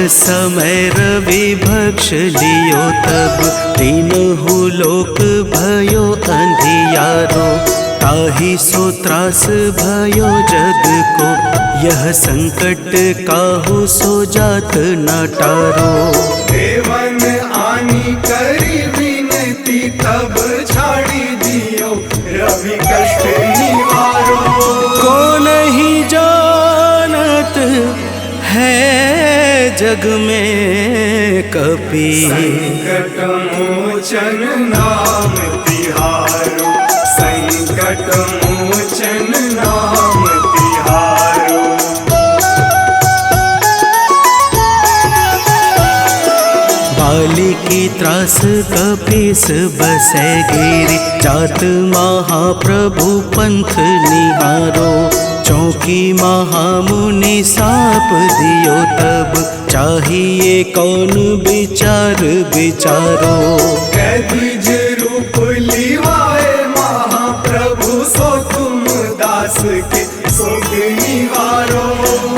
समय रवि भक्ष लियो तब, तीनहु लोक भयो अंधियारो। ताहि सो त्रास भयो जग को, यह संकट काहू सो जात न टारो। देवन आनी करी विनती, तब छाड़ी दियो रवि कष्ट निवारो। को नहीं जानत है जग में कपि, संकट मोचन नाम तिहारो। संकट मोचन नाम तिहारो। बाली की त्रास कपीस बसै गिरि, जात महाप्रभु पंथ निहारो। चौकी महामुनि साप दियो तब, चाहिए कौन विचार विचारो। कैदिज रूप लिवाए महाप्रभु, सो तुम दास के शोक निवारो।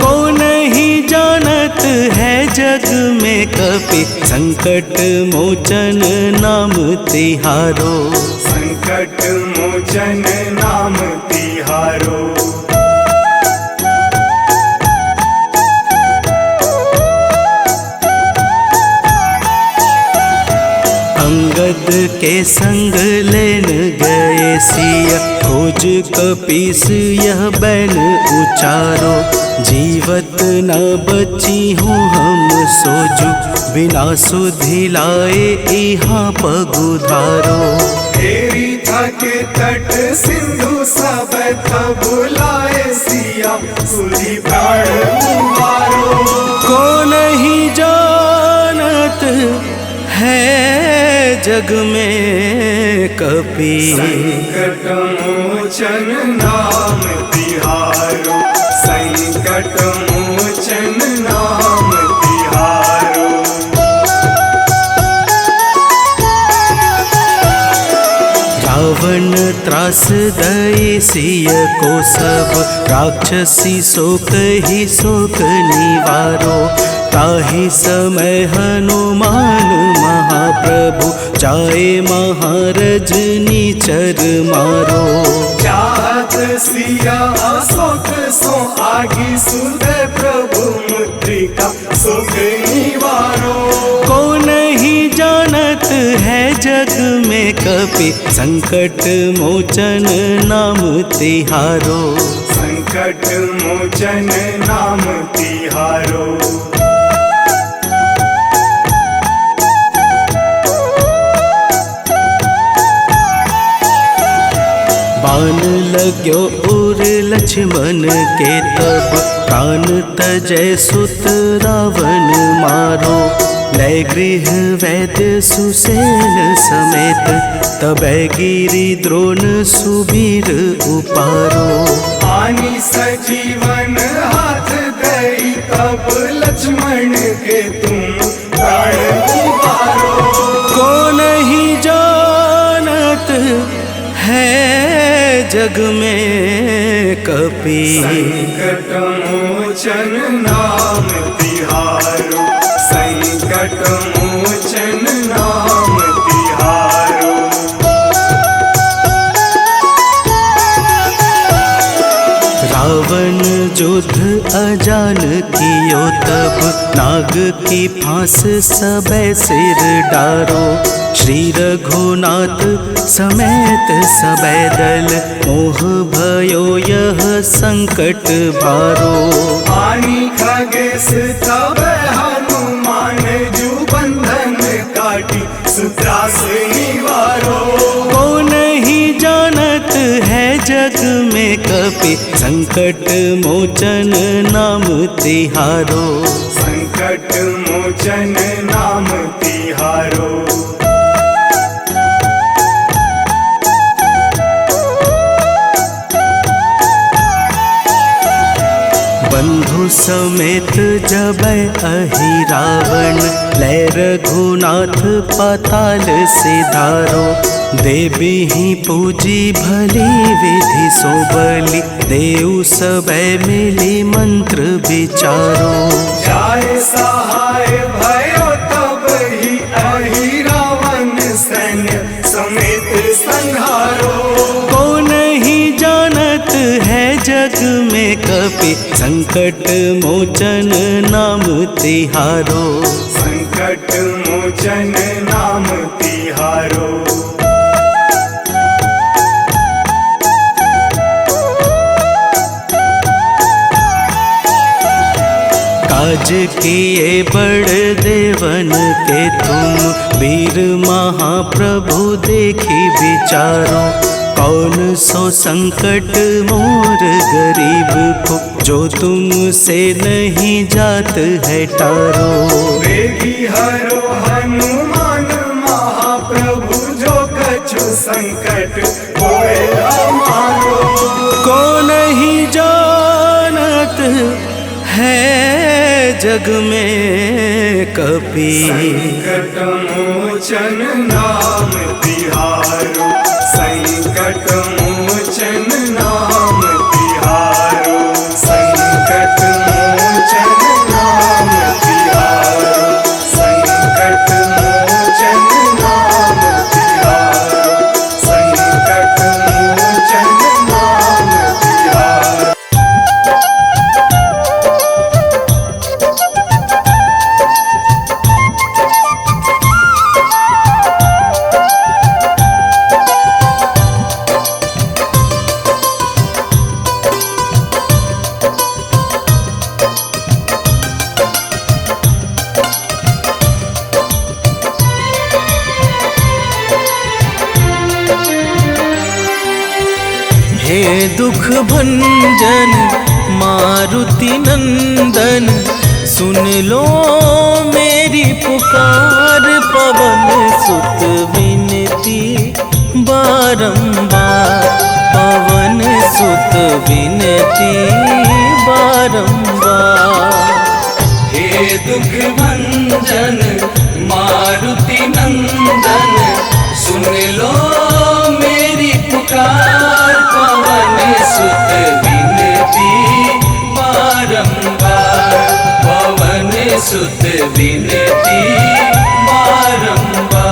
को नहीं जानत है जग में कपि, संकट मोचन नाम तिहारो। संकट मोचन नाम तिहारो। अंगद के संग लेन गए सिया, खोज कपीस यह बैन उचारो। जीवत न बची हूँ हम सोजू, बिना सुधि लाए यहाँ पगुधारो। तेरी थके तट सिंधु सब तब बुलाए सिया, सुधि प्राण उबारो। को नहीं जानत है जग में कपि, संकट मोचन नाम तिहारो। संकट मोचन नाम तिहारो। रावण त्रास दई सिय को सब, राक्षसी शोक ही शोक निवारो। ताहि समय हनुमान महाप्रभु, जाए महारज नीचर मारो। चाहत सिया अशोक सो आगी, सुधे प्रभु मुद्रिका शोक निवारो। को नहीं जानत है जग में कपि, संकट मोचन नाम तिहारो। संकट मोचन नाम तिहारो। बाण लाग्यो उर लक्ष्मण के तब, प्राण तजय सुत रावण मारो। लय गृह वैद्य सुसेन समेत, तबै गिरि द्रोण सुबीर उपारो। आनी सजीवन हाथ दई, तब लक्ष्मण के तुम प्राण उबारो। को नहीं जानत है जग में कपि, संकट मोचन नाम तिहारो। संकट मोचन नाम तिहारो। रावण युद्ध अजान कियो तब, नाग की फांस सबे सिर डारो। श्री रघुनाथ समेत सबे दल, मोह भयो यह संकट भारो। आनी खगेश तब हनुमान, जू बंधन काटी सुत्रास निवारो। को नहीं जानत है जग में कपि, संकट मोचन नाम तिहारो। संकट मोचन नाम तिहारो। बंधु समेत जबै अहि रावण, लय रघुनाथ पाताल सिधारो। देवी ही पूजी भली विधि सो बलि देव सबे मिली मंत्र विचारो। जाय सहाय भयो तब ही अहि रावण सैन्य समेत संहारो। को नहीं जानत है जग में कपि संकट मोचन नाम तिहारो। संकट मोचन नाम तिहारो। काज किए बड़ देवन के तुम वीर महाप्रभु देखी विचारो। कौन सो संकट मोर गरीब को जो तुमसे नहीं जात है टारो। वेगी हरो हनुमान महाप्रभु जो कछु संकट होए हमारो। को नहीं जानत है जग में कपि संकट मोचन नाम तिहारो। संकट मोचन नाम तिहारो। संकट मोचन नाम तिहारो। संकट मोचन नाम तिहारो। संकट मोचन नाम तिहारो। हे दुख भंजन मारुति नंदन सुन लो मेरी पुकार। पवन सुत विनती बारंबार। पवन सुत विनती बारंबार। हे दुख भंजन मारुति नंदन सुन लो मेरी पुकार। पवन सुत विनती बारंबार। पवन सुत विनती बारंबार।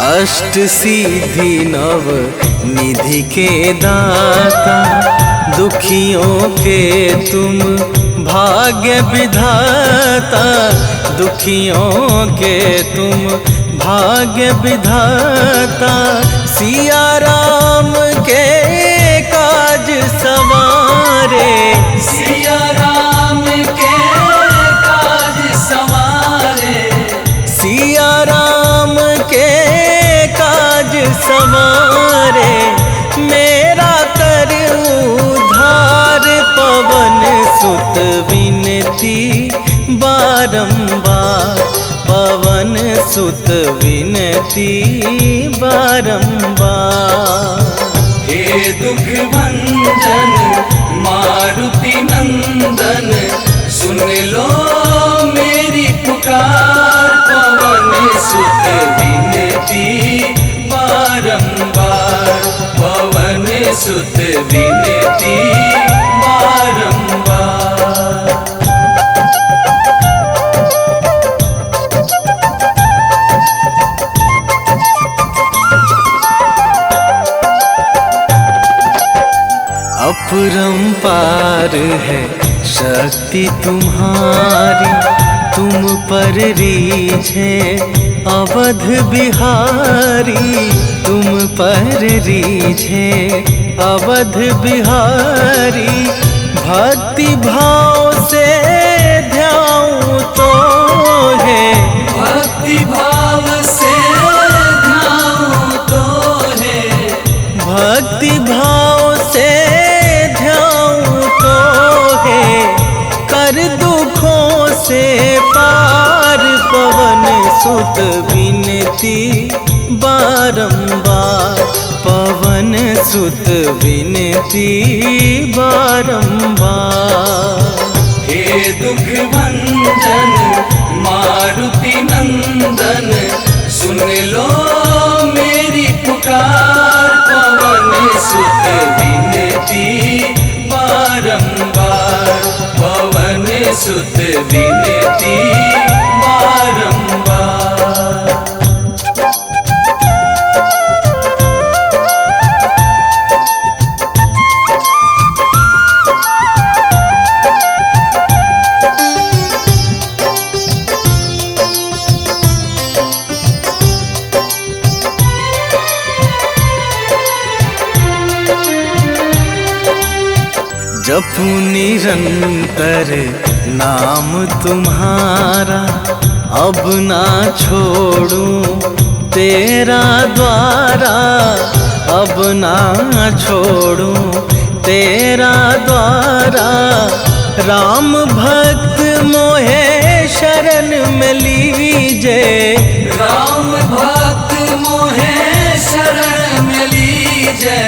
अष्ट सिद्धि नव निधि के दाता दुखियों के तुम भाग्य विधाता। दुखियों के तुम भाग्य विधाता। सिया राम के काज सवारे। सिया राम के काज सवारे। सिया राम के काज सवारे। मेरा कर उद्धार। पवन सुत विनती बारंबार। पवन सुत विनती बारंबार। हे दुख भंजन मारुति नंदन सुन लो मेरी पुकार। पवन सुत विनती बारंबार। पवन सुत विनती बारंबार। अपरंपार है शक्ति तुम्हारी। तुम पर रीझे अवध बिहारी। तुम पर रीझे अवध बिहारी। भक्ति भाव से ध्याऊं तो है। भक्ति भाव से ध्याऊं तो है। भक्ति भाव से ध्याऊं तो है। कर दुखों से पार। पवन सुत विनती विनती बारंबार, पवन सुत विनती बारंबार। हे दुख भंजन मारुति नंदन, सुन लो मेरी पुकार, पवन सुत विनती बारंबार, पवन सुत विनती बारंबार। जपू निरंतर नाम तुम्हारा, अब ना छोड़ूं तेरा द्वारा, अब ना छोड़ूं तेरा द्वारा। राम भक्त मोहे शरण में लीजे, राम भक्त मोहे शरण में लीजे,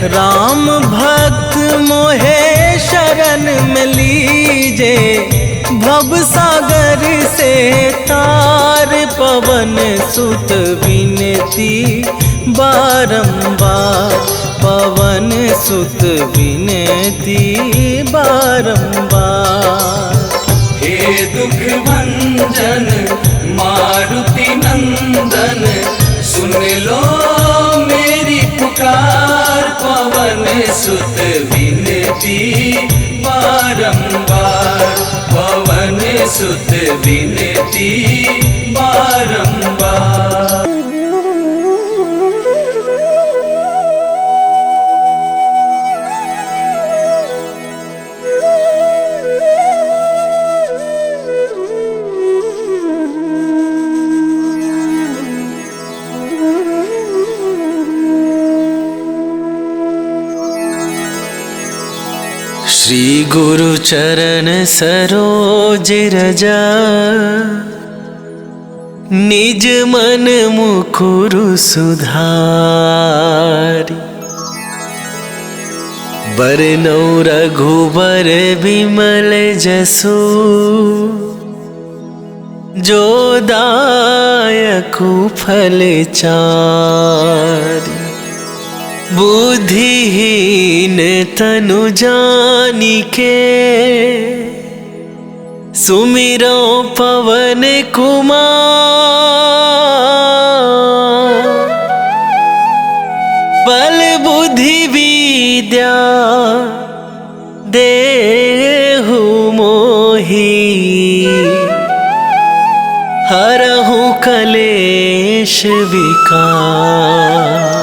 राम भक्त मोहे शरण में लीजे। भव सागर से तार, पवन सुत विनती बारंबार, पवन सुत विनती बारंबार। हे दुख भंजन मारुति नंदन, सुन लो मेरी पुकार, पवन सुत विनती बारंबार, पवन सुत विनती बारंबार। श्री गुरु चरण सरोज रजा, निज मन मुकुरु सुधारी। बरनौ रघुबर विमल जसु, जो दायकु फल चारि। बुद्धिहीन तनु जानिके, सुमिरो पवन कुमार। बल बुद्धि विद्या देहु मोहि, हरहु कलेश विकार।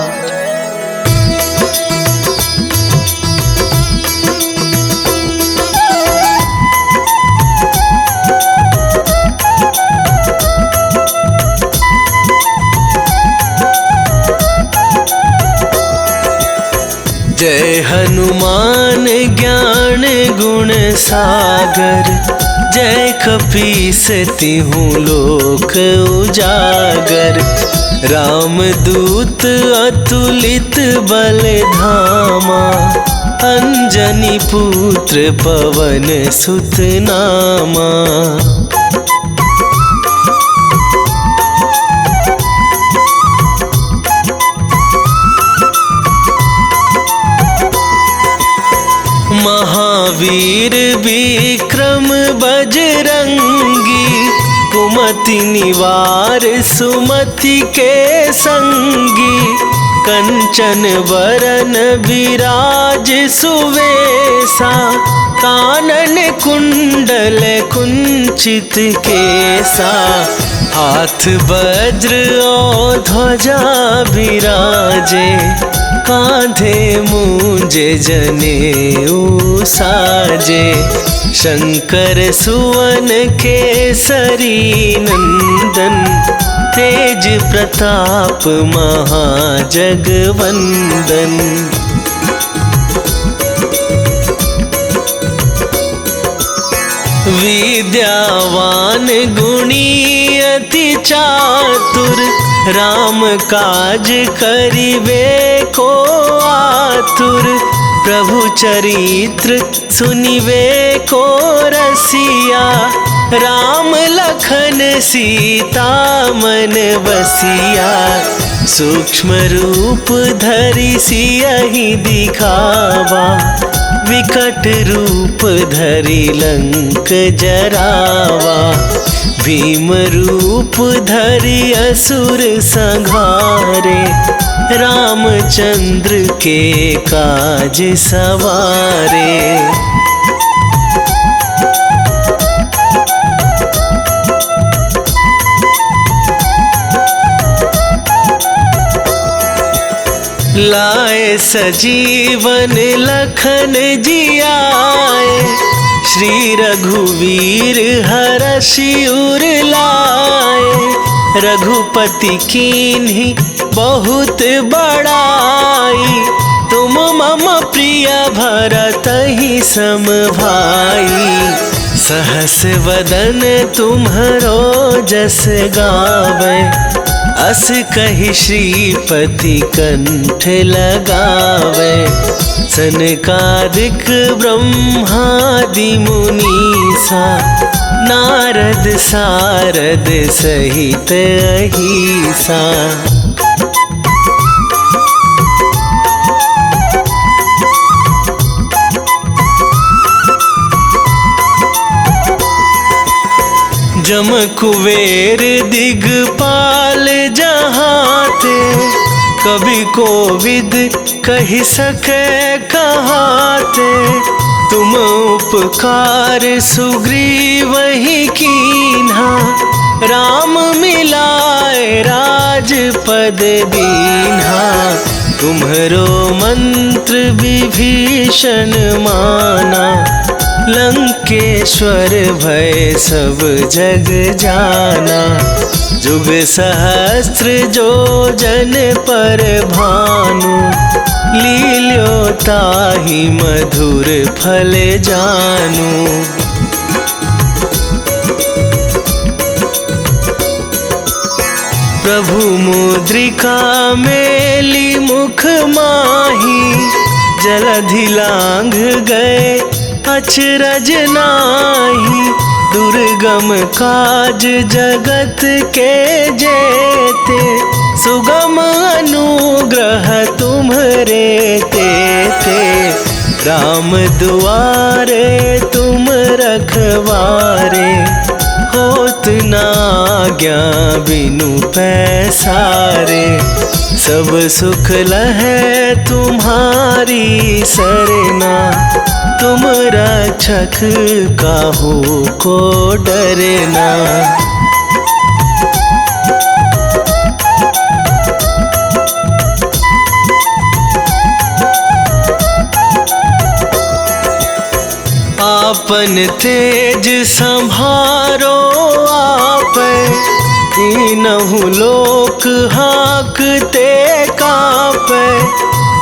जय हनुमान ज्ञान गुण सागर, जय कपीस तिहुँ लोक उजागर। रामदूत अतुलित बल धामा, अंजनी पुत्र पवन सुत नामा। महावीर विक्रम बजरंगी, कुमति निवार सुमति के संगी। कंचन बरन विराज सुवेशा, कानन कुंडल कुंचित केसा। हाथ वज्र और ध्वजा विराजे, कांधे मूंज जनेऊ साजे। शंकर सुवन केसरी नंदन, तेज प्रताप महाजगवंदन। विद्यावान गुणी अति चातुर, राम काज करिबे को आतुर। प्रभु चरित्र सुनिबे को रसिया, राम लखन सीता मन बसिया। सूक्ष्म रूप धरि सियहि दिखावा, विकट रूप धरि लंक जरावा। भीम रूप धरि असुर संहारे, रामचंद्र के काज सवारे। लाए सजीवन लखन जियाए, श्री रघुवीर हरषि उर लाए। रघुपति कीन्ही बहुत बड़ाई, तुम मम प्रिय भरतहि सम भाई। सहस वदन तुम्हरो जस गावे, अस कहि श्रीपति कंठ लगावे। सनकादिक ब्रह्मादि मुनीसा, नारद सारद सहित अहिसा। जम कुबेर दिगपाल जहाते, कभी कोविद कहि सके कहाते। तुम उपकार सुग्रीवहि कीन्हा, राम मिलाए राजपद दीन्हा। तुम्हरो मंत्र विभीषण माना, लंकेश्वर भय सब जग जाना। जुग सहस्त्र जो जन पर भानु, लील्यो ताहि मधुर फल जानू। प्रभु मुद्रिका मेली मुख माही, जलधि लांघ गए अचरज नाही। दुर्गम काज जगत के जेते, सुगम अनुग्रह तुम्हरे तेते। राम दुआरे तुम रखवारे, होत न आज्ञा बिनु पैसारे। सब सुख लहै तुम्हारी सरना, तुम रक्षक काहू को डरना। आपन तेज संभारो आपै, तीनहु लोक हाकते कापै।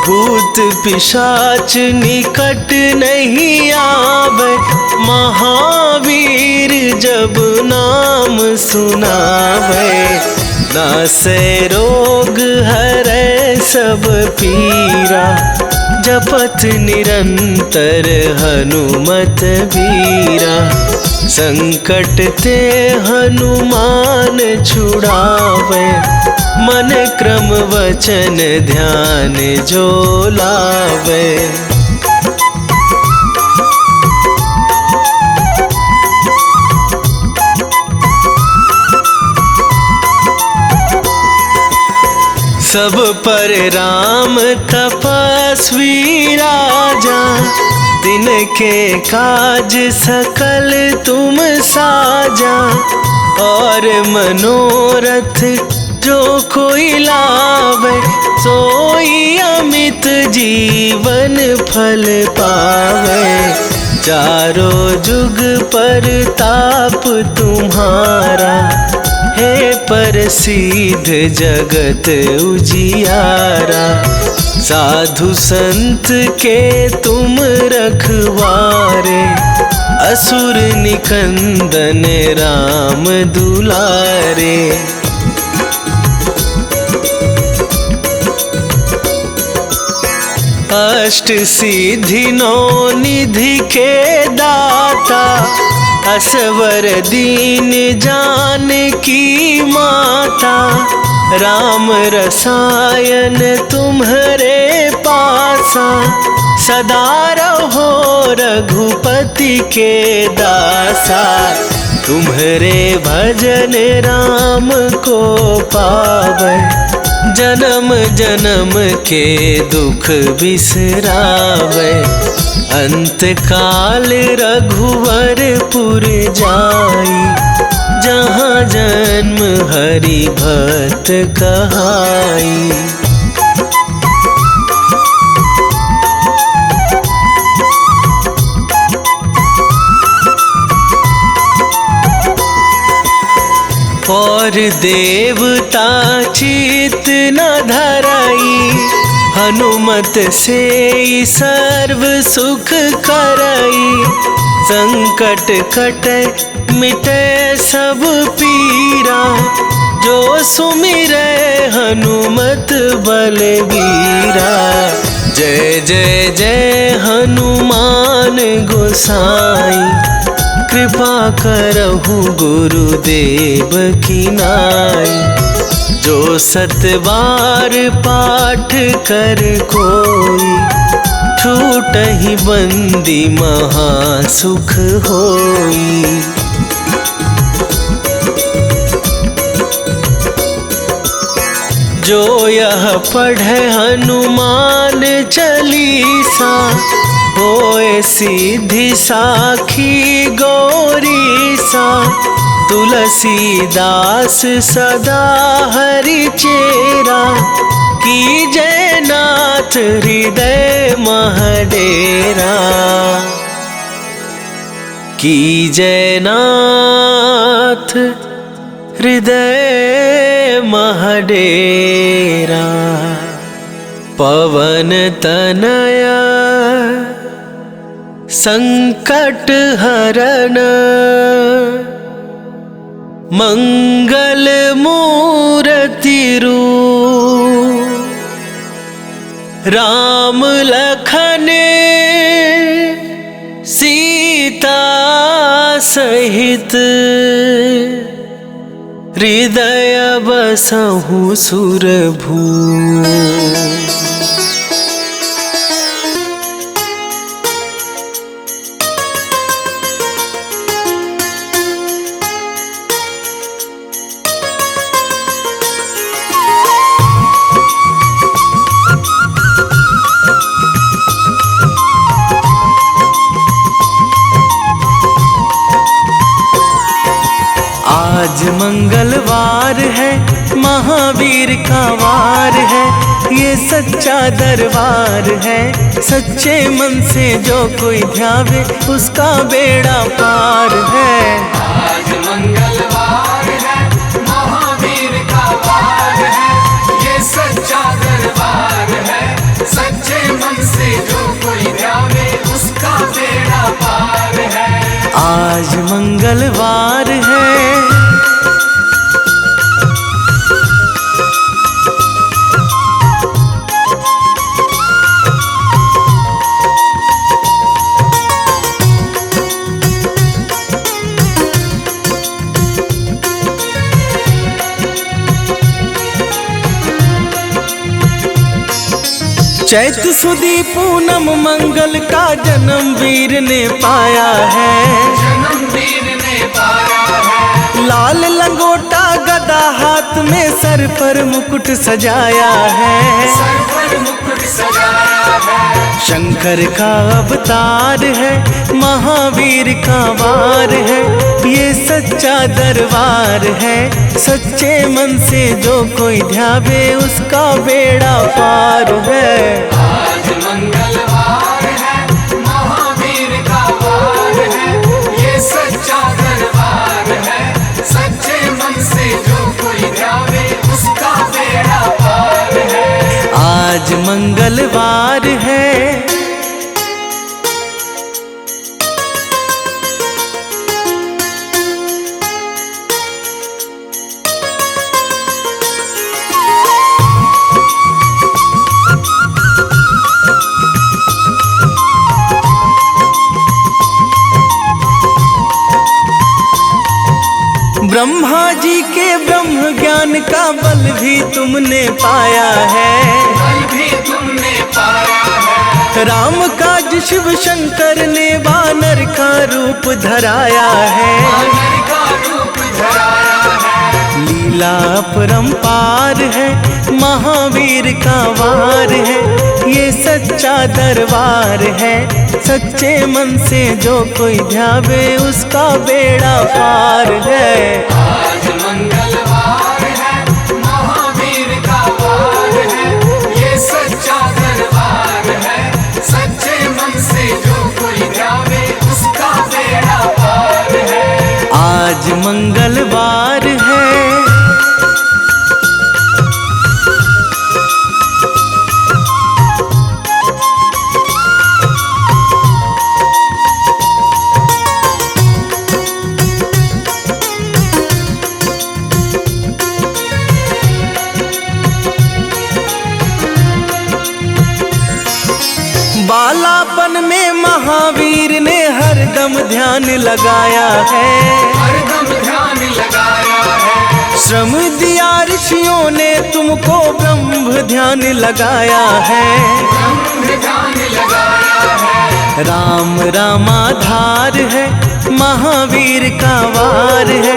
भूत पिशाच निकट नहीं आवे, महावीर जब नाम सुनावे। नासै रोग हरै सब पीरा, जपत निरंतर हनुमत बीरा। संकट ते हनुमान छुड़ावे, मन क्रम वचन ध्यान जो लावे। सब पर राम तपस्वी राजा, तिनके काज सकल तुम साजा। और मनोरथ जो कोई लावे, सोई अमित जीवन फल पावे। चारों जुग पर ताप तुम्हारा, हे प्रसिद्ध जगत उजियारा। साधु संत के तुम रखवारे, असुर निकंदन राम दुलारे। अष्ट सिद्धि नौ निधि के दाता, असवर दीन जानकी माता। राम रसायन तुम्हारे पासा, सदा रहो रघुपति के दासा। तुम्हारे भजन राम को पावै, जन्म जन्म के दुख बिसरावे। अंत काल रघुवरपुर जाई, जहाँ जन्म हरि भक्त कहाई। और देवता चित न धराई, हनुमत से सर्व सुख करई। संकट कटे मिटे सब पीरा, जो सुमिरै हनुमत बलबीरा। जय जय जय हनुमान गोसाई, कृपा करहु गुरुदेव की नाई। जो सत बार पाठ कर कोई, छूटहि बंदी महा सुख होई। जो यह पढ़े हनुमान चालीसा, होए सिद्धि साखी गौरीसा। तुलसीदास सदा हरि चेरा, कीजय नाथ हृदय महडेरा। कीजय नाथ हृदय महडेरा। पवन तनया संकट हरण, मंगल मूर्ति रूप। राम लखन सीता सहित, हृदय बसहु सुरभूप। आज मंगलवार है, महावीर का वार है। ये सच्चा दरबार है, सच्चे मन से जो कोई ध्यावे उसका बेड़ा पार है। आज मंगलवार है, महावीर का वार है। ये सच्चा दरबार है, सच्चे मन से जो कोई ध्यावे उसका बेड़ा पार है। आज मंगलवार है, चैत सुदी पूनम मंगल का जन्म वीर ने पाया है। जन्म वीर ने पाया है। लाल लंगोटा गदा हाथ में, सर पर मुकुट सजाया है। सर पर मुकुट सजाया है। शंकर का अवतार है, महावीर का वार है। ये सच्चा दरबार है, सच्चे मन से जो कोई ध्यावे उसका बेड़ा पार है। आज मंगलवार है, महावीर का वार है। ये सच्चा दरबार है, सच्चे मन से जो कोई ध्यावे उसका बेड़ा पार है। आज मंगलवार है, ज्ञान का बल भी तुमने पाया है। बल भी तुमने पाया है। राम काज शिव शंकर ने वानर का रूप धराया है। वानर का रूप धराया है। लीला अपरंपार है, महावीर का वार है, ये सच्चा दरबार है। सच्चे मन से जो कोई ध्यावे उसका बेड़ा पार है। आज मंगलवार है, महावीर का वार है, ये सच्चा दरबार है। सच्चे मन से जो कोई ध्यावे उसका बेड़ा पार है। आज मंगलवार है। बालापन में महावीर ने हरदम ध्यान लगाया है। हरदम ध्यान लगाया है। श्रम दिया ऋषियों ने तुमको, ब्रह्म ध्यान लगाया है। ब्रह्म ध्यान लगाया है। राम रामाधार है, महावीर का वार है,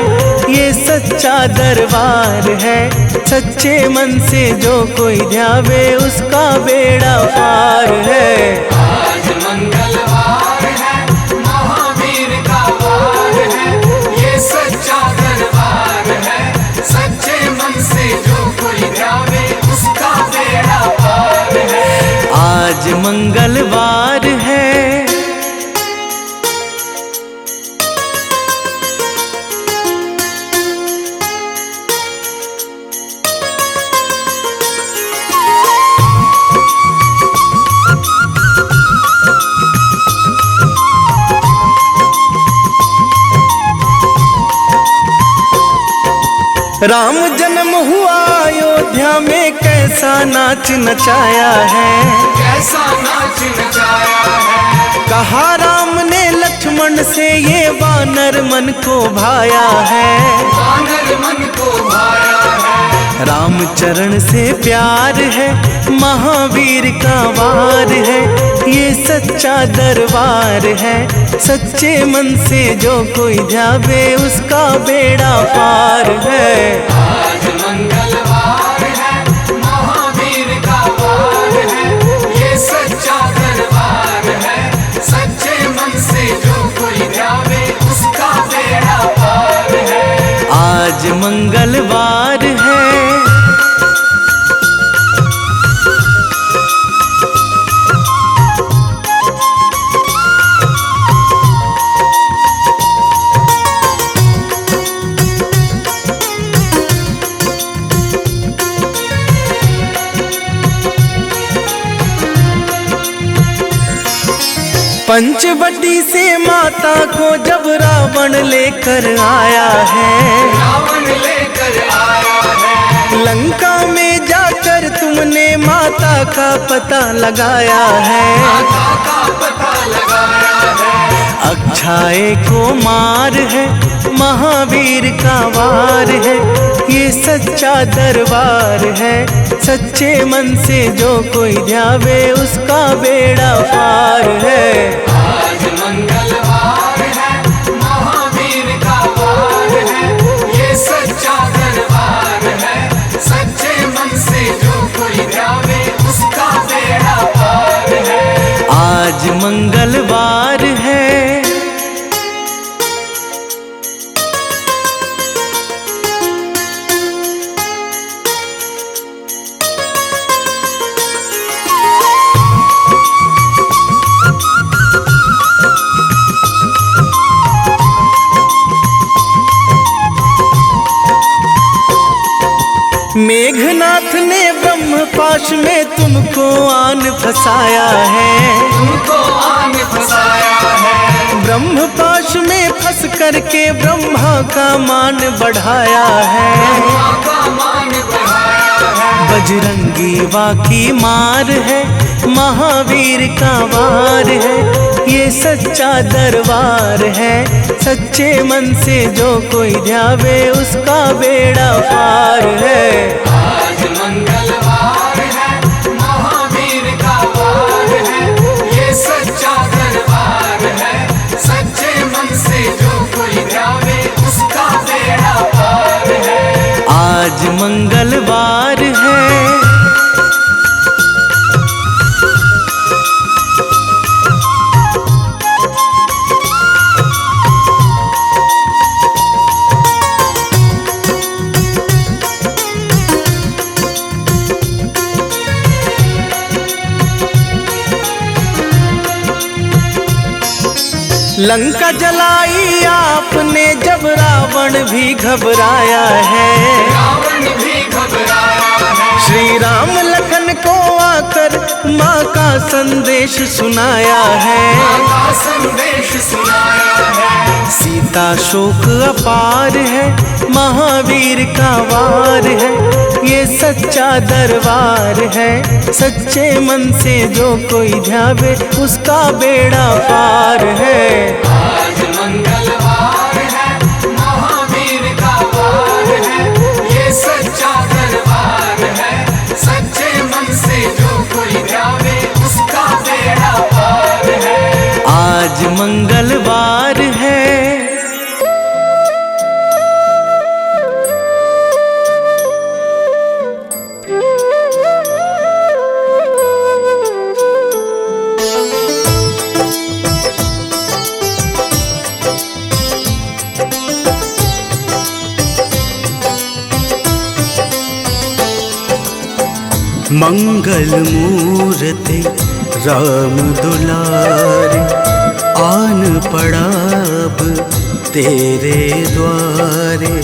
ये सच्चा दरबार है। सच्चे मन से जो कोई ध्यावे उसका बेड़ा पार है। आज मंगलवार है, महावीर का वार है, ये सच्चा दरबार है। सच्चे मन से जो कोई ध्यावे उसका बेड़ा पार है। आज मंगलवार है। राम जन्म हुआ अयोध्या में, कैसा नाच नचाया है। कैसा नाच नचाया है। कहा राम ने लक्ष्मण से, ये वानर मन को भाया है। वानर मन को भाया है। राम चरण से प्यार है, महावीर का वार है, ये सच्चा दरबार है। सच्चे मन से जो कोई ध्यावे उसका बेड़ा पार है। आज मंगलवार है, महावीर का वार है, ये सच्चा दरबार है। सच्चे मन से जो कोई ध्यावे उसका बेड़ा पार है। आज मंगलवार है। पंचवटी से माता को जब रावण लेकर आया है। रावण लेकर आया है। लंका में जाकर तुमने माता का पता लगाया है। माता का पता लगाया है। अक्षय को मार है, महावीर का वार है, ये सच्चा दरबार है। सच्चे मन से जो कोई ध्यावे उसका बेड़ा पार है। आज मंगलवार है, महावीर का वार है, ये सच्चा दरबार है। सच्चे मन से जो कोई ध्यावे उसका बेड़ा पार है। आज मंगलवार है। मेघनाथ ने ब्रह्मपाश में तुमको आन फंसाया है। तुमको आन फंसाया है। ब्रह्मपाश में फंस करके ब्रह्मा का मान बढ़ाया है। ब्रह्मा का मान बढ़ाया है। बजरंगी वाकी मार है, महावीर का वार है, ये सच्चा दरबार है। सच्चे मन से जो कोई ध्यावे उसका बेड़ा पार है। आज मंगलवार है, महावीर का वार है, ये सच्चा दरबार है। सच्चे मन से जो कोई ध्यावे उसका बेड़ा पार है। आज मंगलवार है। लंका जलाई आपने जब रावण भी घबराया है। रावण भी घबराया है। श्री राम लखन को आकर माँ का संदेश सुनाया है। माँ का संदेश सुनाया है। सीता शोक अपार है, महावीर का वार है। ये सच्चा दरबार है। सच्चे मन से जो कोई ध्यावे उसका बेड़ा पार है। आज मंगलवार है, महावीर का वार है, ये सच्चा दरबार है। सच्चे मन से जो कोई ध्यावे उसका बेड़ा पार है। आज मंगलवार है। मंगल मूर्ति राम दुलारे, आन पड़ा अब तेरे द्वारे।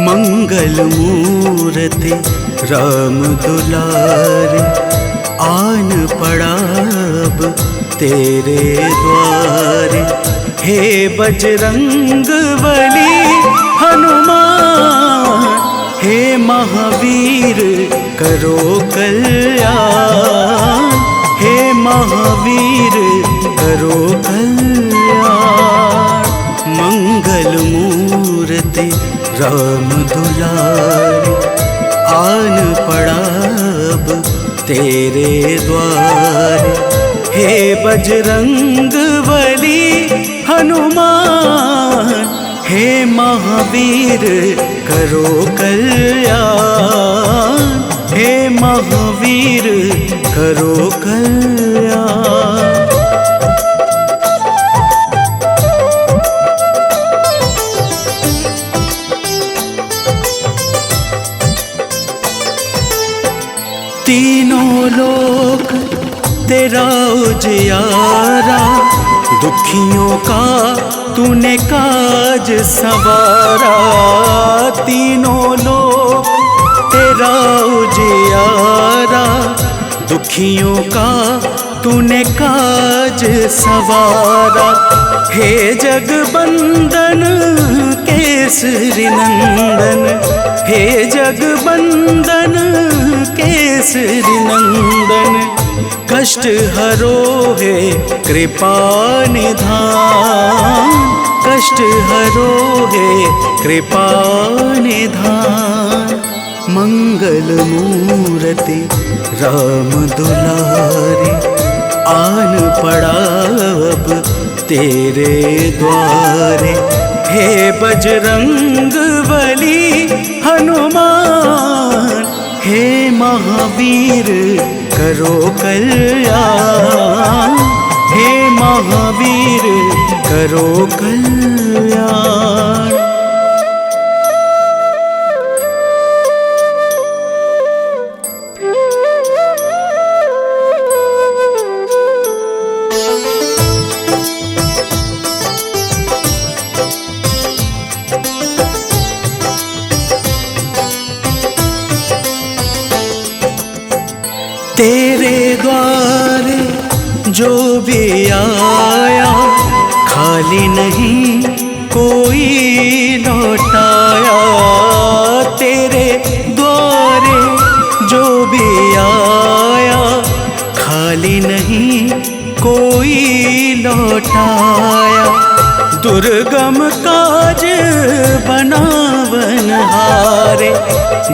मंगल मूर्ति राम दुलारे, आन पड़ा अब तेरे द्वारे। हे बजरंग बली हनुमान, हे महावीर करो कल्याण। हे महावीर करो कल्याण। मंगल मूर्ति राम दुलारे, आन पड़ा अब तेरे द्वारे। हे बजरंग बली हनुमान, हे महावीर करो कल्याण। हे महावीर करो कल्याण। तीनों लोक तेरा उजियारा, दुखियों का तूने काज सवारा। तीनों लोक तेरा उजियारा, दुखियों का तूने काज सवारा। हे जगबंदन केसरी नंदन, हे जगबंदन केसरी नंदन। कष्ट हरो है कृपा निधान, कष्ट हरो है कृपा निधान। मंगल मूर्ति राम दुलारे, आन पड़ा अब तेरे द्वारे। हे बजरंग बली हनुमान, हे महावीर करो कल्याण। हे महावीर करो कल्याण। तेरे द्वारे जो भी आया, खाली नहीं कोई लौटाया। तेरे द्वारे जो भी दुर्गम काज बनावन हारे,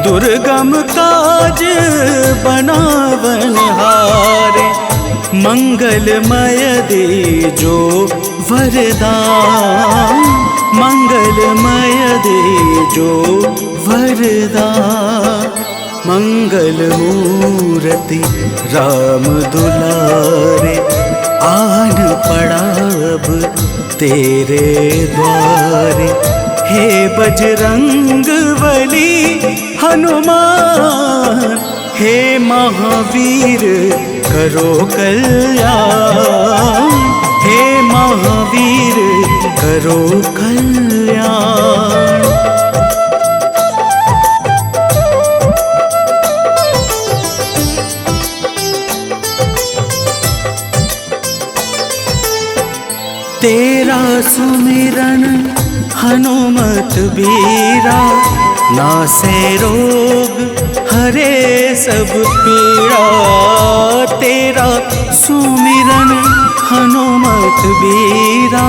दुर्गम काज बनावन हारे। मंगलमय दे जो वरदान, मंगलमय दे जो वरदान। मंगल मूर्ति राम दुलारे, आन पड़ा अब तेरे द्वारे। हे बजरंग बली हनुमान, हे महावीर करो कल्याण, हे महावीर करो कल्याण। तेरा सुमिरन हनुमत बीरा, नासे रोग हरे सब पीड़ा। तेरा सुमिरन हनुमत बीरा,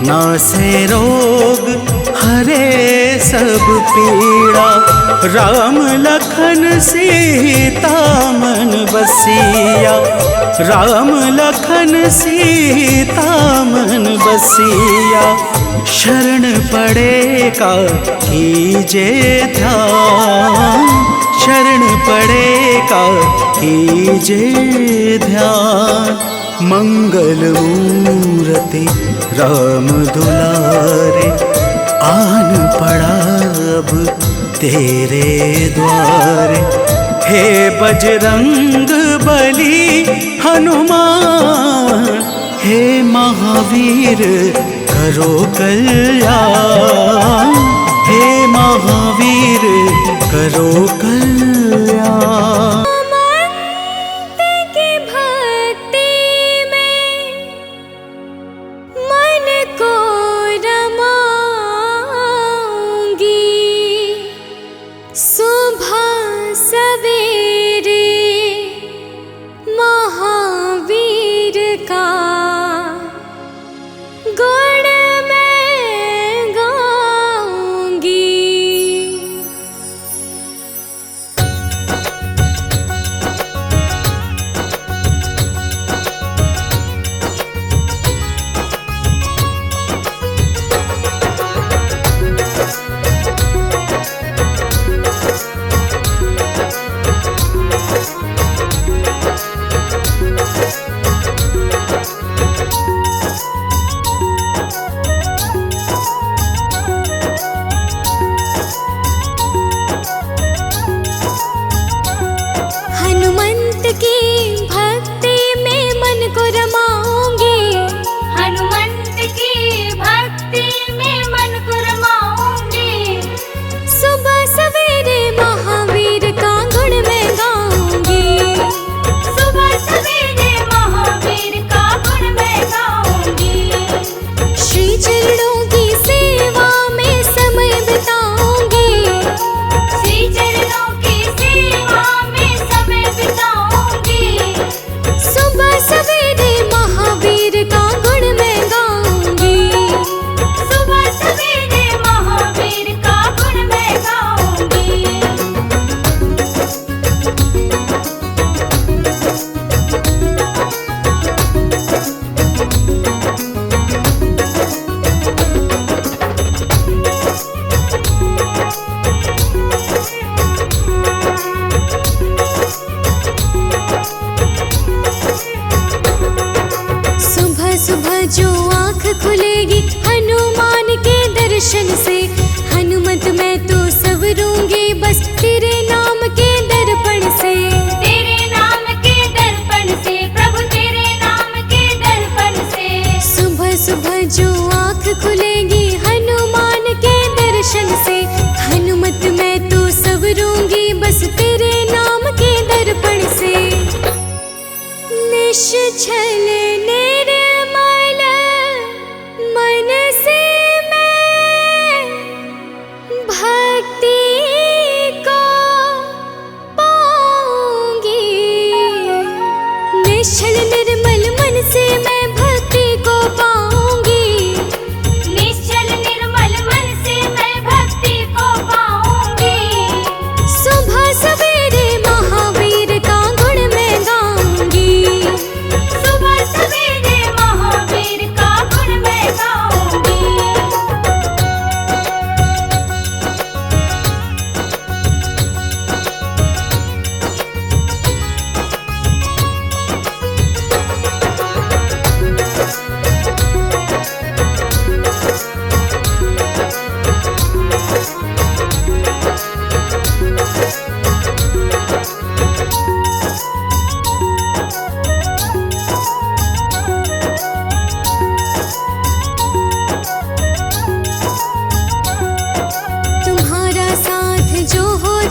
नासे रोग हरे सब पीड़ा। राम लखन सीता मन बसिया, राम लखन सीता मन बसिया। शरण पड़ेगा कीजे ध्यान, शरण पड़ेगा कीजे ध्यान। मंगल मूर्ति राम दुलारे, आन पड़ा अब तेरे द्वारे। हे बजरंग बली हनुमान, हे महावीर करो कल्याण, हे महावीर करो कल्याण।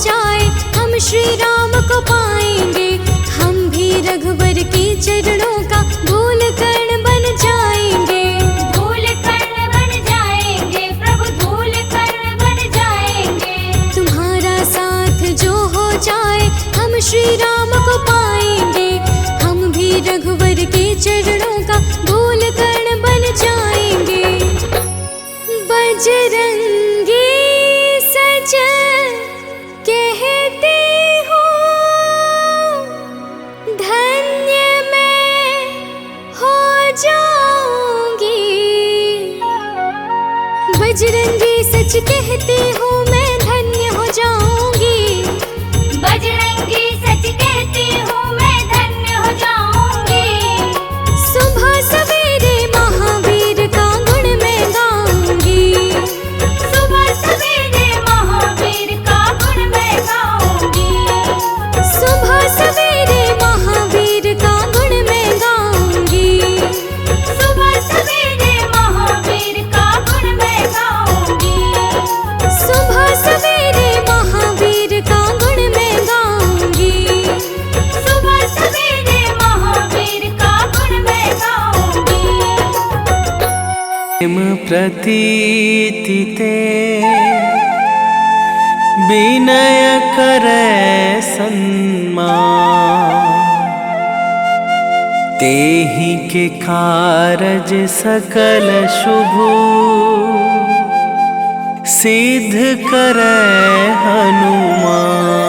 जाए हम श्री राम को पाएंगे। हम भी रघुवर के चरणों का धूल कण बन जाएंगे। धूल कण बन जाएंगे प्रभु, धूल कण बन जाएंगे। तुम्हारा साथ जो हो जाए हम श्री राम को पाएंगे। हम भी रघुवर के चरणों का धूल कण बन जाएंगे। बजरंगी सजन कहते हो धन्य मैं हो जाऊंगी। बजरंगी सच कहते हो मैं धन्य हो जाऊंगी। बजरंगी सच कहती हूँ मैं धन्य हो जाऊंगी। सुबह सवेरे महावीर का गुण मैं गाऊंगी। सुबह सवेरे महावीर का गुण मैं गाऊंगी। सुबह सवेरे महावीर का गुण मैं गाऊंगी। सुबह सवेरे महावीर का गुण मैं गाऊंगी। सुबह सवेरे महावीर का गुण मैं गाऊंगी। सुबह सवेरे महावीर का गुण मैं गाऊंगी। प्रेम प्रतीति ते विनय करे सन्मान। तेहि के कारज सकल शुभ सिद्ध करे हनुमान।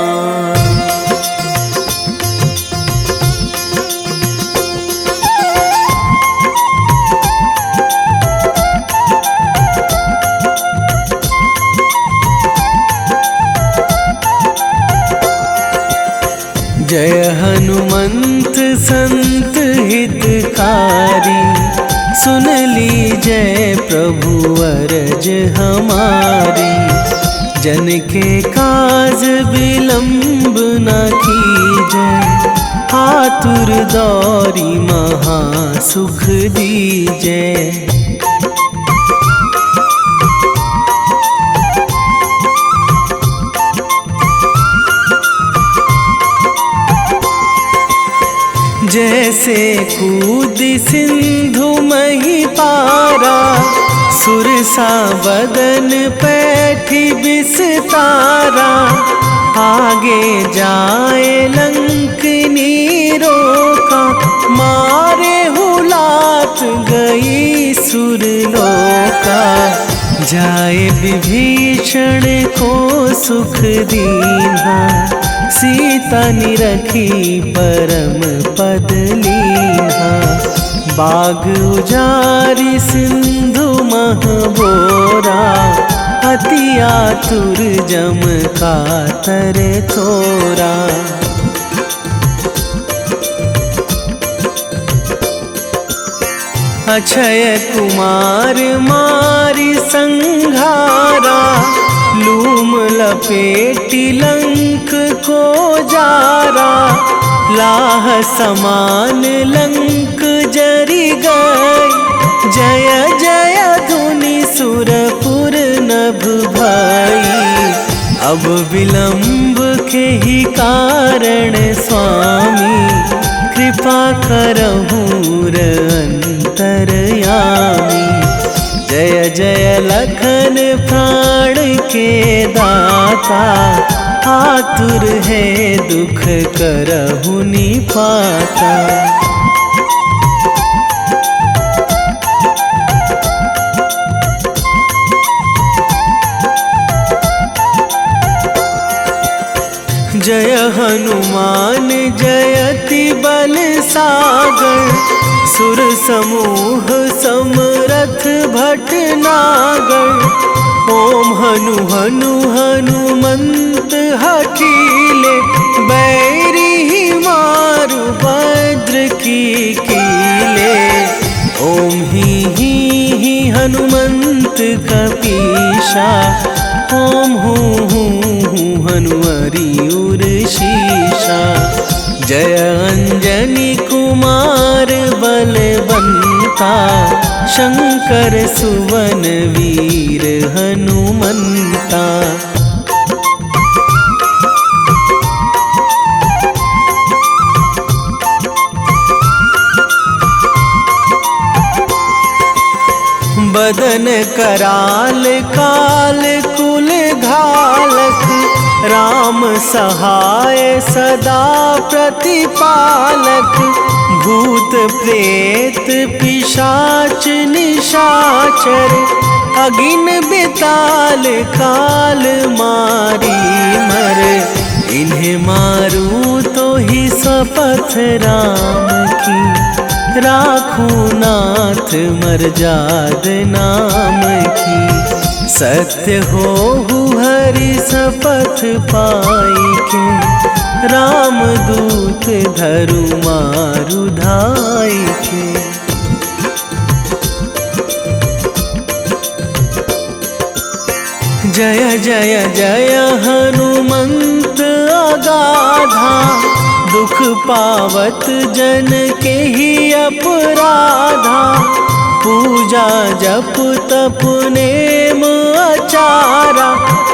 जय हनुमंत संत हितकारी। सुन लीजय प्रभु अरज हमारी। जन के काज विलंब न कीजय। आतुर दौरी महा सुख दीजय। जैसे कूद सिंधु मही पारा। सुरसा बदन पैठी बिस्तारा। आगे जाए लंकनी रोका। मारे हुलात गई सुरलोका। जाए विभीषण को सुख दीन्हा। सीता निरखी परम पद लीन्हा। बाग उजारी सिंधु महबोरा। अति आतुर जम कातर थोरा। अक्षय कुमार मारी संघारा। लूम लपेटी लंक को जारा। लाह समान लंक जरी गई। जय जय धुनि सुरपुर नभ भई। अब विलंब के ही कारण स्वामी। कृपा करहु अंतरयामी। जय जय लखन प्राण के दाता। आतुर है दुख करहु निपाता। जय हनुमान जयति बल सागर। सुर समूह समरथ भटनागर। ओम हनु हनु हनुमंत हठीले। बैरी मारु भद्र की कीले। ओम ही हनुमंत कपीशा। ओम हूँ हनुमरी उर शीशा। जय अंजनी कुमार बलवंता। शंकर सुवन वीर हनुमंता। कराल काल कुल घालक, राम सहाय सदा प्रतिपालक। भूत प्रेत पिशाच निशाचर, अगिन बिताल काल मारी मर। इन्हें मारूं तो ही शपथ राम की, राखूं नाथ मर्याद नाम की। सत्य हो हरि शपथ पाई के, राम दूत धरु मारु धाई के। जय जय जय हनुमंत अगाधा, दुख पावत जन के ही अपराधा। पूजा जप तप नेम आचारा,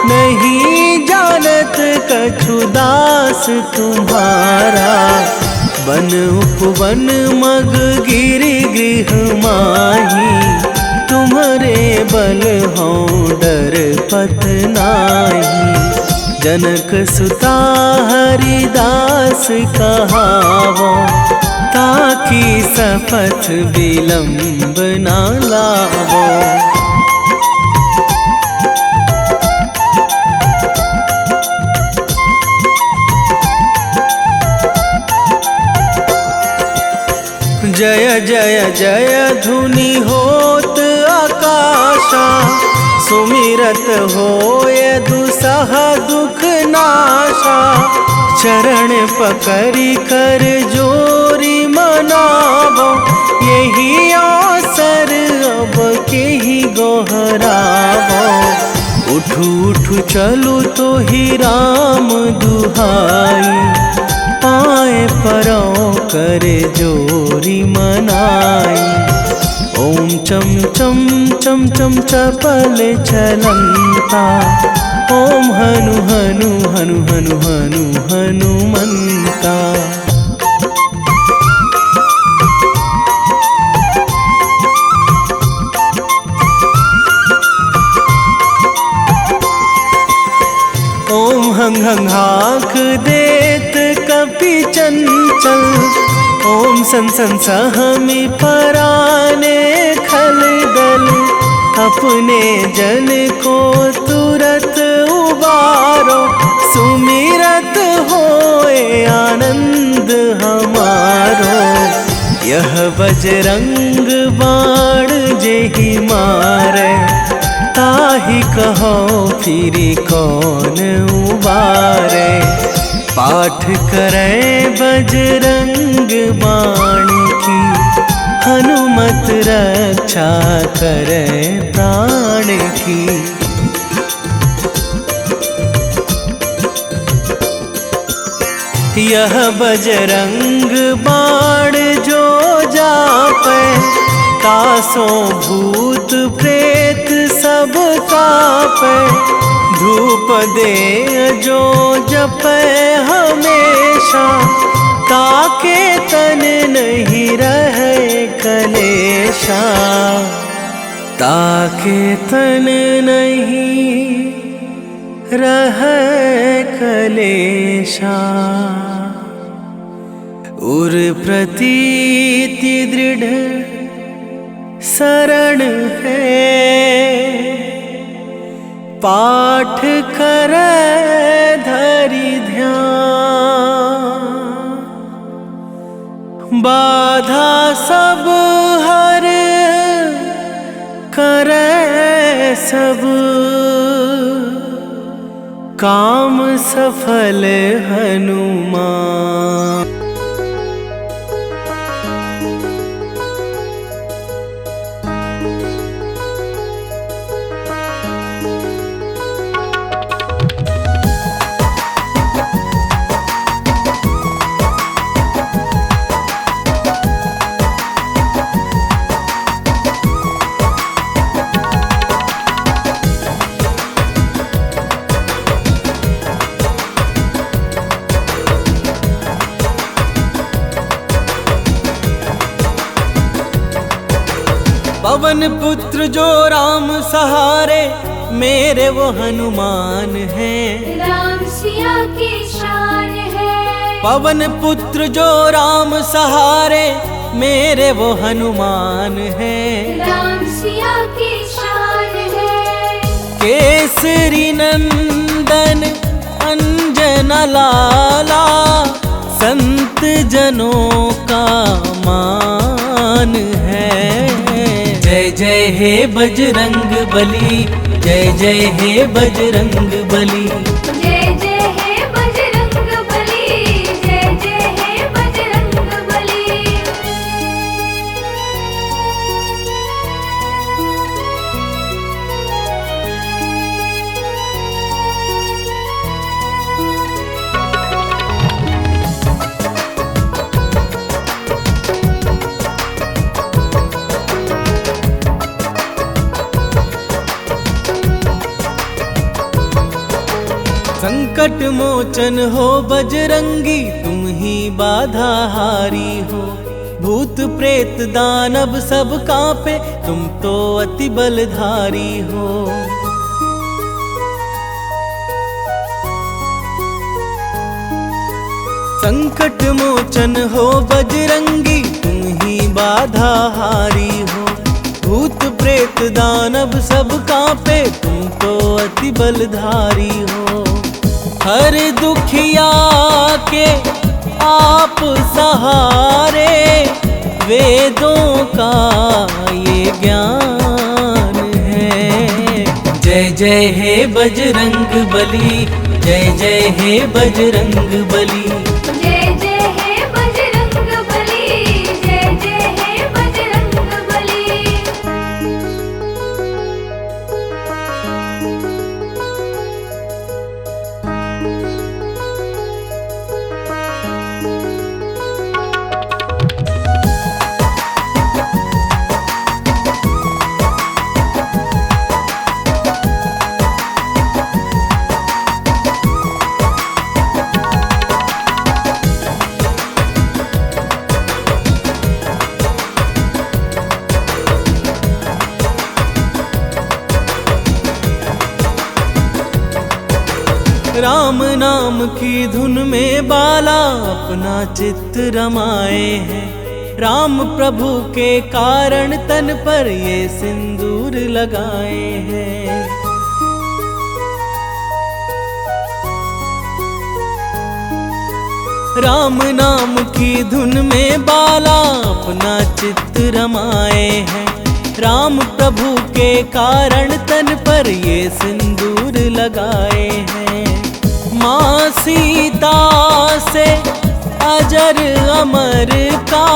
नहीं जानत कछु दास तुम्हारा। वन उपवन मग गिरि गृह माही, तुम्हारे बल हो डर पत नाही। जनक सुता हरिदास कहावो, ताकि शपथ विलंब ना लावो। जय जय जय धुनि होत आकाशा, सुमिरत होय दुसह दुख नाशा। चरण पकड़ी कर जोरी मनावो, यही अवसर अब के ही गोहरावो। उठू उठू चलू तो ही राम दुहाई, पाए परो करे जोरी मनाई। ओम चम चम चम चम चपल चलंता, ओम हनु हनु हनु हनु हनु हनुमंता। ओम हंग हंग हाक देत कपि चंचल, ओम सन सन सहमी पराने खल दल। अपने जन को तुरत उबारो, सुमिरत होए आनंद हमारो। यह बजरंग बाण जेहि मारे, ताहि कहो फिरि कौन उबारे। पाठ करें बजरंग बाण की, हनुमत रक्षा करे प्राण की। यह बजरंग बाण जो जापे, तासों भूत प्रेत सब कापे। धूप दे जो जपे हमेशा, ताके तन नहीं रहे कलेशा। ताके तन नहीं रहे कलेशा। उर प्रतीति दृढ़ शरण है, पाठ करे धरि ध्यान। बाधा सब हर करे सब, काम सफल हनुमान। पवन पुत्र जो राम सहारे, मेरे वो हनुमान हैं। राम सिया की शान है। पवन पुत्र जो राम सहारे, मेरे वो हनुमान हैं। राम सिया की शान है। केसरी नंदन अंजन लाला, संत जनों का मान है। जय जय हे बजरंग बली, जय जय हे बजरंग बली। जय जय हे बजरंग बली, जय जय हे बजरंग बली। संकट मोचन हो बजरंगी, तुम ही बाधा हारी हो। भूत प्रेत दानव सब कांपे, तुम तो अति बलधारी हो। संकट मोचन हो बजरंगी, तुम ही बाधा हारी हो। भूत प्रेत दानव सब कांपे, तुम तो अति बलधारी हो। हर दुखिया के आप सहारे, वेदों का ये ज्ञान है। जय जय हे बजरंग बली, जय जय हे बजरंग बली। जय जय हे बजरंग बली, जय जय हे बजरंग बली। राम नाम की धुन में बाला अपना चित्त रमाए हैं। राम प्रभु के कारण तन पर ये सिंदूर लगाए हैं। राम नाम की धुन में बाला अपना चित्त रमाए हैं। राम प्रभु के कारण तन पर ये सिंदूर लगाए हैं। माँ सीता से अजर अमर का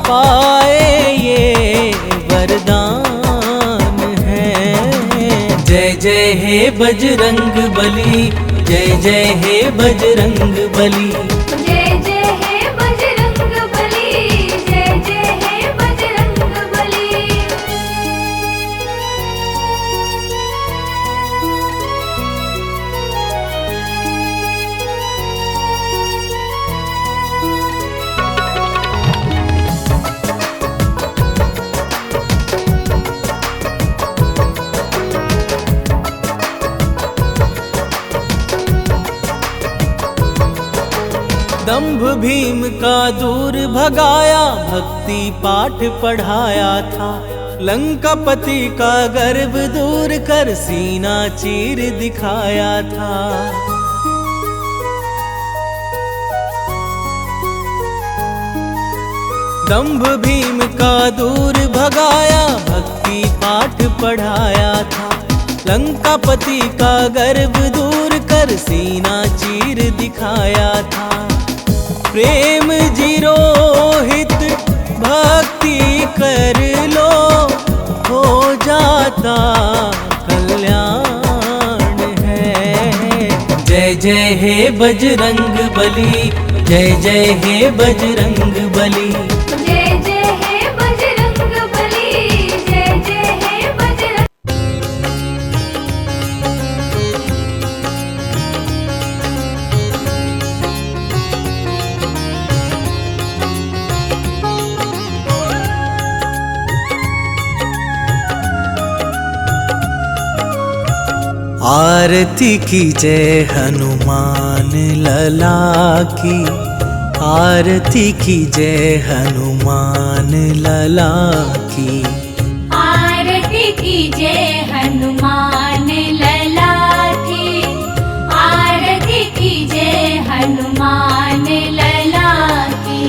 पाए ये वरदान है। जय जय हे बजरंग बली, जय जय हे बजरंग बली। जय जय हे बजरंग बली, जय जय हे बजरंग बली। दंभ भीम का दूर भगाया, भक्ति पाठ पढ़ाया था। लंकापति का गर्व दूर कर सीना चीर दिखाया था। दंभ भीम का दूर भगाया, भक्ति पाठ पढ़ाया था। लंकापति का गर्व दूर कर सीना चीर दिखाया था। प्रेम जीरोहित भक्ति कर लो, हो जाता कल्याण है। जय जय हे बजरंग बली, जय जय हे बजरंग बली। जय जय हे बजरंग बली, जय जय हे बजरंग। आरती कीजय हनुमान लला की, आरती कीजय हनुमान लला की। आरती कीजय हनुमान लला की, आरती कीजय हनुमान लला की।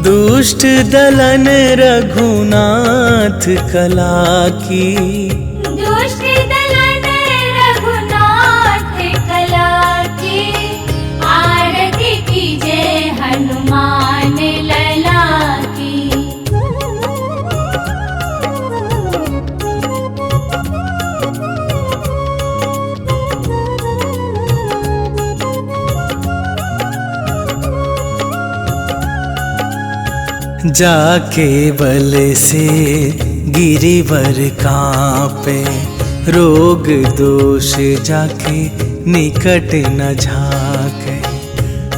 दुष्ट दलन रघुनाथ कला की, दुष्ट दलन रघुनाथ कला की। आरती कीजय हनुमान लला की। जाके बल से गिरिवर कांपे, रोग दोष जाके निकट न झाके।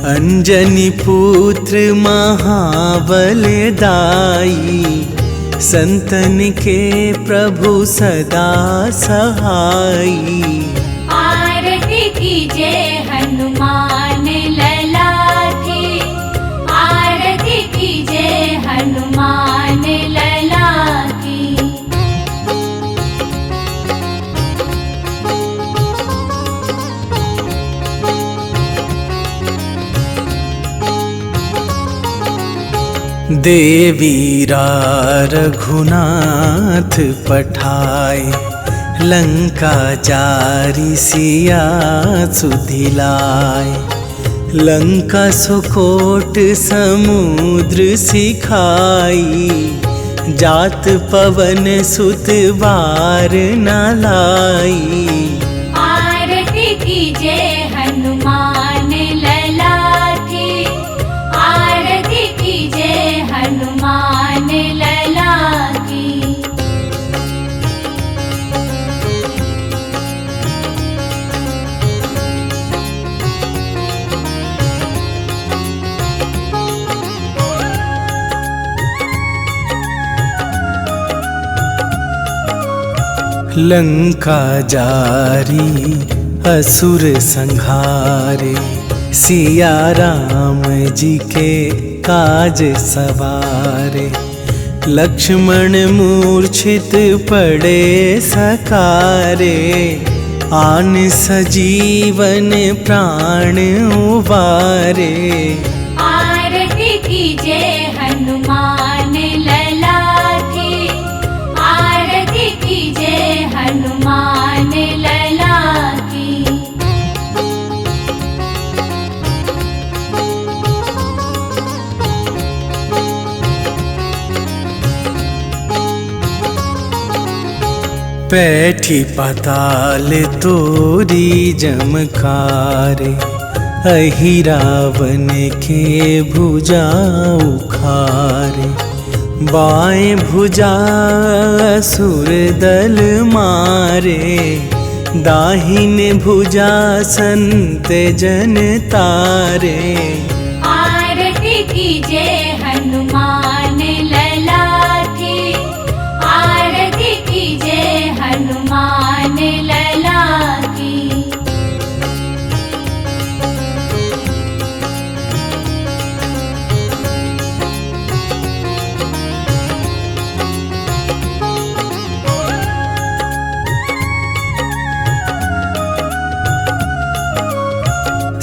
अंजनी पुत्र महाबल दाई, संतन के प्रभु सदा सहाई। आरती कीजय हनुमान लला की, आरती कीजय हनुमान लला की। देवीरा रघुनाथ पठाए, लंका जारी सिया सुधिलाए। लंका सुकोट समुद्र सिखाई, जात पवन सुत बार न लाई। आरती कीजय हनुमान लला की, आरती कीजय हनुमान लला की। लंका जारी असुर संहारे, सिया राम जी के काज सवारे। लक्ष्मण मूर्छित पड़े सकारे, आन सजीवन प्राण उबारे। आरती कीजय हनुमान लला की, आरती कीजय हनुमान लला की। पैठी पाताल तोरी जमकारे, अहि रावण के भुजा उखारे। बाएं भुजा असुर दल मारे, दाहिन भुजा संत जन तारे। आरती कीजय हनुमान लला की, आरती कीजय हनुमान लला की।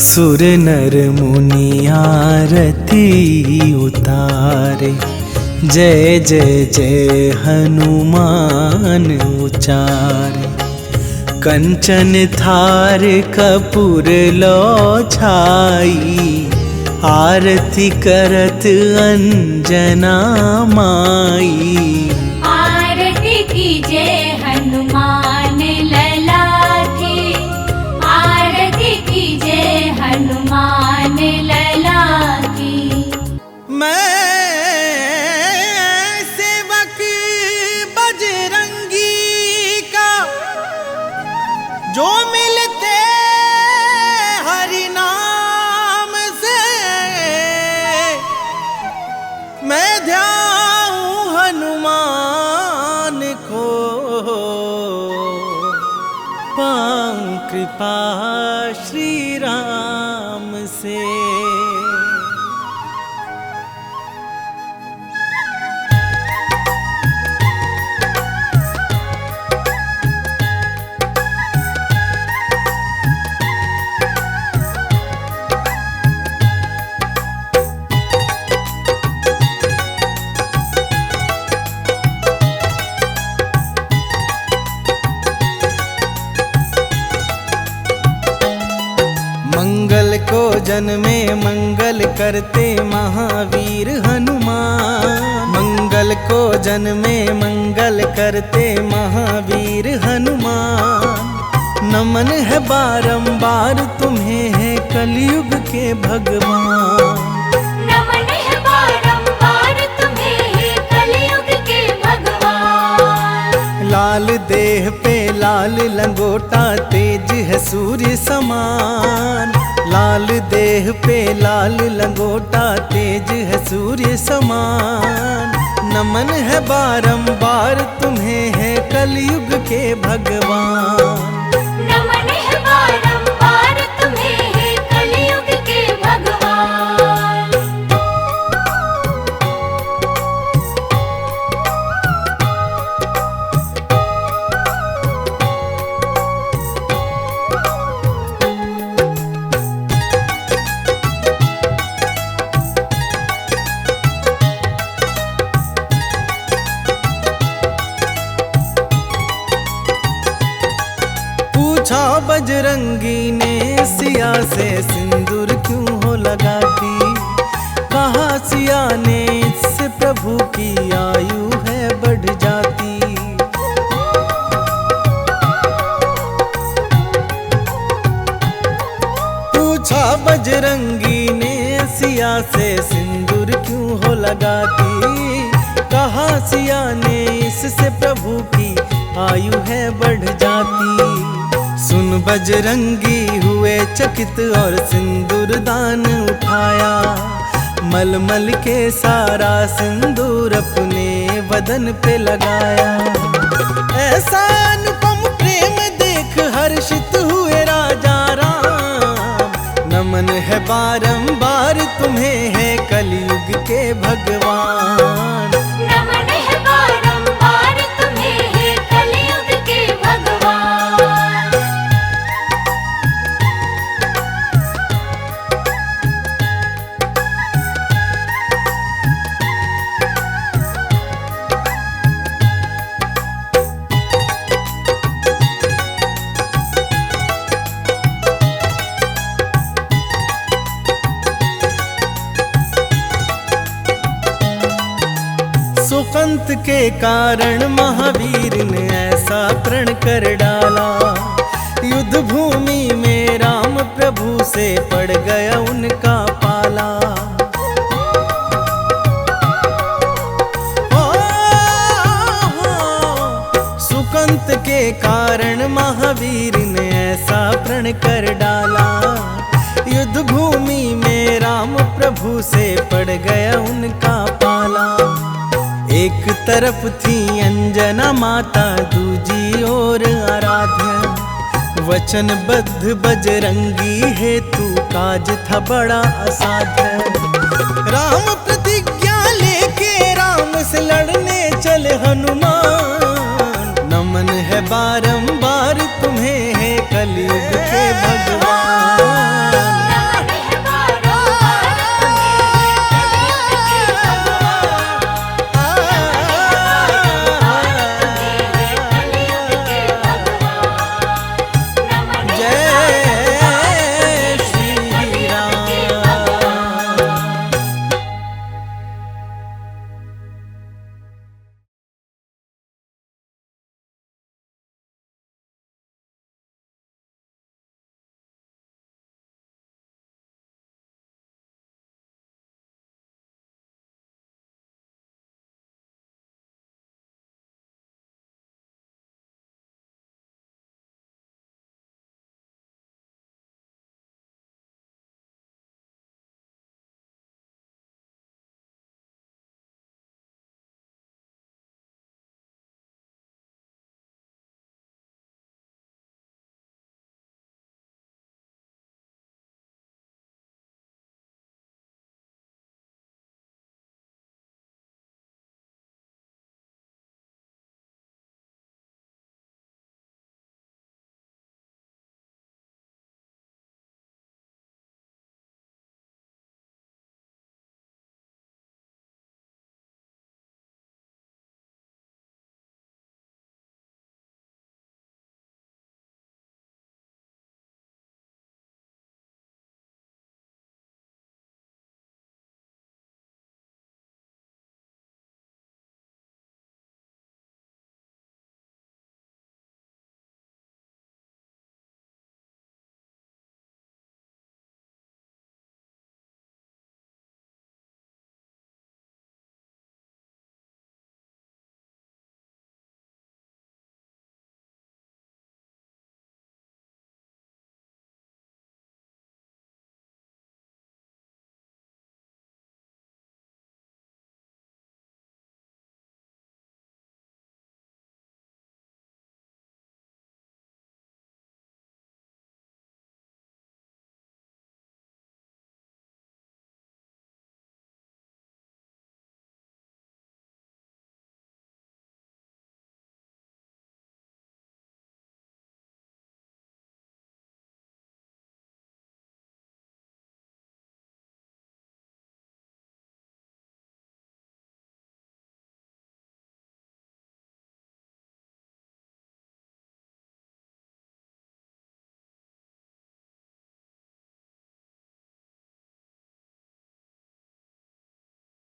सुर नर मुनि आरती उतारे, जय जय जय हनुमान उचारे। कंचन थार कपूर लो छाई, आरती करत अंजना माई। आरती कीजय हनुमान लला की, आरती कीजय हनुमान लला की। मैं सेवक बजरंगी का, जो मिलते हरि नाम से। मैं ध्याऊं हनुमान कृपा श्री राम से। मंगल को जन्मे मंगल करते महावीर हनुमान। मंगल को जन्मे मंगल करते महावीर हनुमान। नमन है बारंबार तुम्हें है कलयुग के भगवान। नमन है बारंबार तुम्हें है कलयुग के भगवान। लाल देह पे लाल लंगोटा तेज है सूर्य समान। लाल देह पे लाल लंगोटा तेज है सूर्य समान। नमन है बारंबार तुम्हें है कलयुग के भगवान। नमन है बारंबार तुम्हें है कलयुग के भगवान। पूछा बजरंगी ने सिया से सिंदूर क्यों हो लगाती। कहा सिया ने इससे प्रभु की आयु है बढ़ जाती। पूछा बजरंगी ने सिया से सिंदूर क्यों हो लगाती। कहा सिया ने इससे प्रभु की आयु है बढ़ जाती। सुन बजरंगी हुए चकित और सिंदूर दान उठाया। मलमल के सारा सिंदूर अपने बदन पे लगाया। ऐसा अनुपम प्रेम देख हर्षित हुए राजा राम। नमन है बारंबार तुम्हें है कलयुग के भगवान। नमन है बारंबार तुम्हें है कलयुग के भगवान। सुकंत के कारण महावीर ने ऐसा प्रण कर डाला। युद्ध भूमि में राम प्रभु से पड़ गया उनका पाला। सुकंत के कारण महावीर ने ऐसा प्रण कर डाला। युद्ध भूमि में राम प्रभु से पड़ गया उनका पाला। एक तरफ थी अंजना माता दूजी ओर आराध्या। वचनबद्ध बजरंगी हेतु काज था बड़ा असाध्य। राम प्रतिज्ञा लेके राम से लड़ने चले हनुमान।